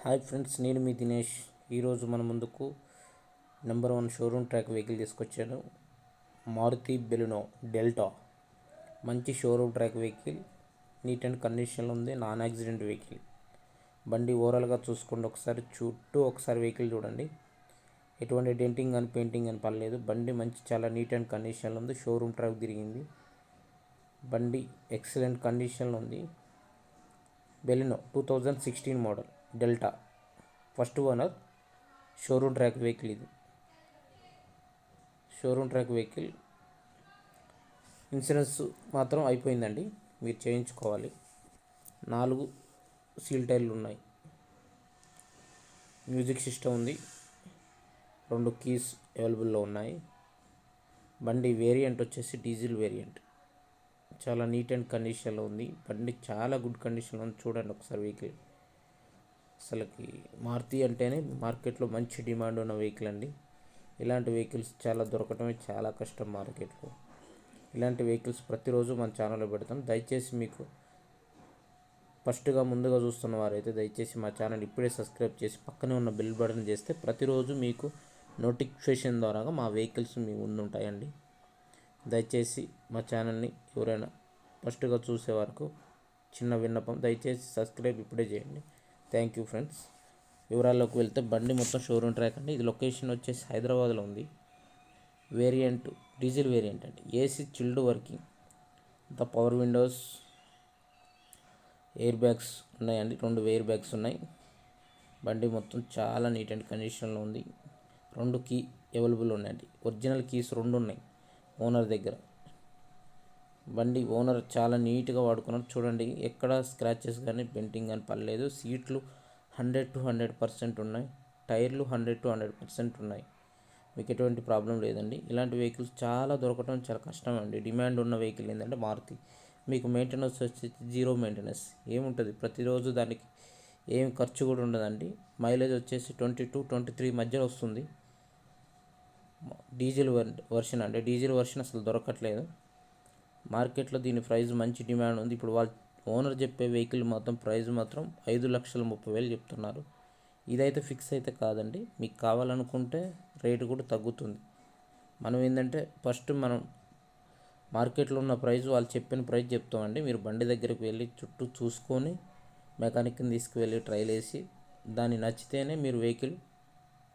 Hi friends, నేను మీ దినేష్. ఈరోజు మన ముందుకు నెంబర్ 1 షోరూమ్ ట్రాక్ వెహికల్ తీసుకొచ్చాను. Maruti Baleno Delta. మంచి showroom track vehicle, neat and కండిషన్లో ఉంది. Non accident vehicle. బండి ఓవరాల్గా చూసుకోండి, ఒకసారి వెహికల్ చూడండి. ఎటువంటి డెంటింగ్ అని పెయింటింగ్ అని పర్లేదు. బండి చాలా నీట్ అండ్ కండిషన్లో ఉంది. షోరూమ్ ట్రాక్ తిరిగింది. బండి ఎక్సలెంట్ కండిషన్లో ఉంది. Baleno 2016 model Delta, first owner. Showroom track vehicle ఇది. Showroom track vehicle. ఇన్సూరెన్స్ మాత్రం అయిపోయిందండి, మీరు చేయించుకోవాలి. 4 సీల్ టైర్లు ఉన్నాయి. మ్యూజిక్ సిస్టమ్ ఉంది. 2 కీస్ అవైలబుల్లో ఉన్నాయి. బండి వేరియంట్ వచ్చేసి డీజిల్ వేరియంట్. చాలా నీట్ అండ్ కండిషన్లో ఉంది. బండి చాలా గుడ్ కండిషన్లో ఉంది. చూడండి ఒకసారి వెహికల్. అసలుకి మారుతి అంటేనే మార్కెట్లో మంచి డిమాండ్ ఉన్న వెహికల్ అండి. ఇలాంటి వెహికల్స్ చాలా దొరకటమే చాలా కష్టం మార్కెట్లో. ఇలాంటి వెహికల్స్ ప్రతిరోజు మన ఛానల్లో పెడతాం. దయచేసి మీకు ముందుగా చూస్తున్న వారైతే దయచేసి మా ఛానల్ ఇప్పుడే సబ్స్క్రైబ్ చేసి పక్కనే ఉన్న బెల్ బటన్ చేస్తే ప్రతిరోజు మీకు నోటిఫికేషన్ ద్వారా మా వెహికల్స్ మీ ముందు ఉంటాయండి. దయచేసి మా ఛానల్ని ఎవరైనా ఫస్ట్గా చూసే వరకు చిన్న విన్నపం, దయచేసి సబ్స్క్రైబ్ ఇప్పుడే చేయండి. Thank you friends. వివరాల్లోకి వెళ్తే బండి మొత్తం షోరూమ్ ట్రాక్ అండి. ఇది లొకేషన్ వచ్చేసి హైదరాబాద్లో ఉంది. వేరియంట్ డీజిల్ వేరియంట్ అండి. AC chilled working, power Windows, air bags ఉన్నాయండి. 2 ఎయిర్ బ్యాగ్స్ ఉన్నాయి. బండి మొత్తం చాలా నీట్ అండ్ కండిషన్లో ఉంది. 2 కీ అవైలబుల్ ఉన్నాయండి. ఒరిజినల్ కీస్ 2 ఉన్నాయి ఓనర్ దగ్గర. బండి ఓనర్ చాలా నీట్గా వాడుకున్నారు. చూడండి, ఎక్కడ స్క్రాచెస్ కానీ బెంటింగ్ కానీ పర్లేదు. సీట్లు 100 to 100% ఉన్నాయి. టైర్లు 100 to 100% ఉన్నాయి. మీకు ఎటువంటి ప్రాబ్లం లేదండి. ఇలాంటి వెహికల్స్ చాలా దొరకటం చాలా కష్టం అండి. డిమాండ్ ఉన్న వెహికల్ ఏంటంటే మారుతి. మీకు మెయింటెనెన్స్ వచ్చేసి 0 మెయింటెనెన్స్ ఏముంటుంది. ప్రతిరోజు దానికి ఏం ఖర్చు కూడా ఉండదండి. మైలేజ్ వచ్చేసి 22-23 మధ్యలో వస్తుంది. డీజిల్ వర్షన్ అంటే డీజిల్ వర్షన్ అసలు దొరకట్లేదు మార్కెట్లో. దీని ప్రైస్ మంచి డిమాండ్ ఉంది. ఇప్పుడు వాళ్ళు ఓనర్ చెప్పే వెహికల్ మొత్తం ప్రైస్ మాత్రం 5,30,000 చెప్తున్నారు. ఇదైతే ఫిక్స్ అయితే కాదండి. మీకు కావాలనుకుంటే రేటు కూడా తగ్గుతుంది. మనం ఏంటంటే మనం మార్కెట్లో ఉన్న ప్రైస్, వాళ్ళు చెప్పిన ప్రైస్ చెప్తామండి. మీరు బండి దగ్గరికి వెళ్ళి చుట్టూ చూసుకొని మెకానిక్ని తీసుకువెళ్ళి ట్రైల్ వేసి దాన్ని నచ్చితేనే మీరు వెహికల్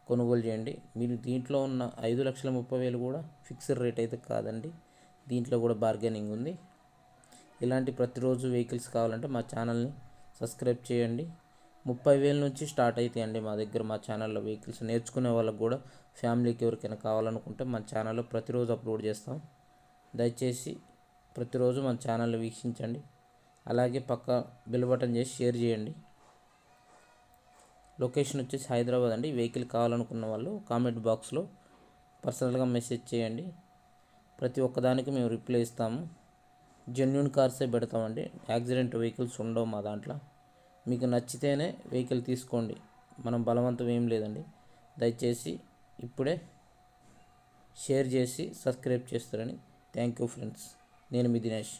కొనుగోలు చేయండి. మీరు దీంట్లో ఉన్న 5,30,000 కూడా ఫిక్స్డ్ రేట్ అయితే కాదండి. దీంట్లో కూడా బార్గెనింగ్ ఉంది. ఇలాంటి ప్రతిరోజు వెహికల్స్ కావాలంటే మా ఛానల్ని సబ్స్క్రైబ్ చేయండి. 30,000 నుంచి స్టార్ట్ అవుతాయండి మా దగ్గర. మా ఛానల్లో వెహికల్స్ నేర్చుకునే వాళ్ళకు కూడా, ఫ్యామిలీకి ఎవరికైనా కావాలనుకుంటే మా ఛానల్లో ప్రతిరోజు అప్లోడ్ చేస్తాం. దయచేసి ప్రతిరోజు మన ఛానల్ని వీక్షించండి. అలాగే పక్క బెల్ బటన్ చేసి షేర్ చేయండి. లొకేషన్ వచ్చేసి హైదరాబాద్ అండి. వెహికల్ కావాలనుకున్న వాళ్ళు కామెంట్ బాక్స్లో పర్సనల్గా మెసేజ్ చేయండి. ప్రతి ఒక్కదానికి మేము రిప్లై ఇస్తాము. జెన్యూన్ కార్సే పెడతామండి. యాక్సిడెంట్ వెహికల్స్ ఉండవు మా దాంట్లో. మీకు నచ్చితేనే వెహికల్ తీసుకోండి. మనం బలవంతం ఏం లేదండి. దయచేసి ఇప్పుడే షేర్ చేసి సబ్స్క్రైబ్ చేస్తారని. Thank you friends. నేను మీ దినేష్.